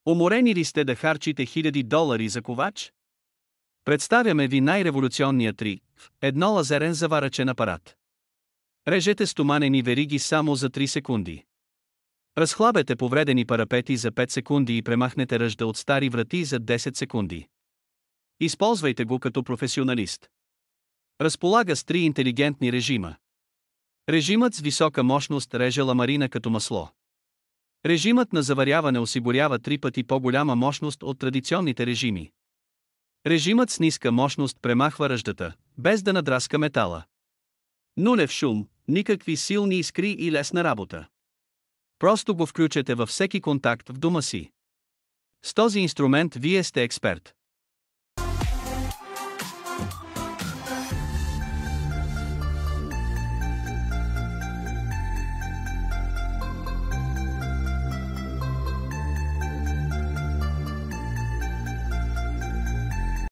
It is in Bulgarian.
Уморени ли сте да харчите $1000 за ковач? Представяме ви най-революционния 3 в 1 лазерен заварачен апарат. Режете стоманени вериги само за 3 секунди. Разхлабете повредени парапети за 5 секунди и премахнете ръжда от стари врати за 10 секунди. Използвайте го като професионалист. Разполага с 3 интелигентни режима. Режимът с висока мощност реже ламарина като масло. Режимът на заваряване осигурява 3 пъти по-голяма мощност от традиционните режими. Режимът с ниска мощност премахва ръждата, без да надраска метала. Нулев шум, никакви силни искри и лесна работа. Просто го включете във всеки контакт в дома си. С този инструмент вие сте експерт.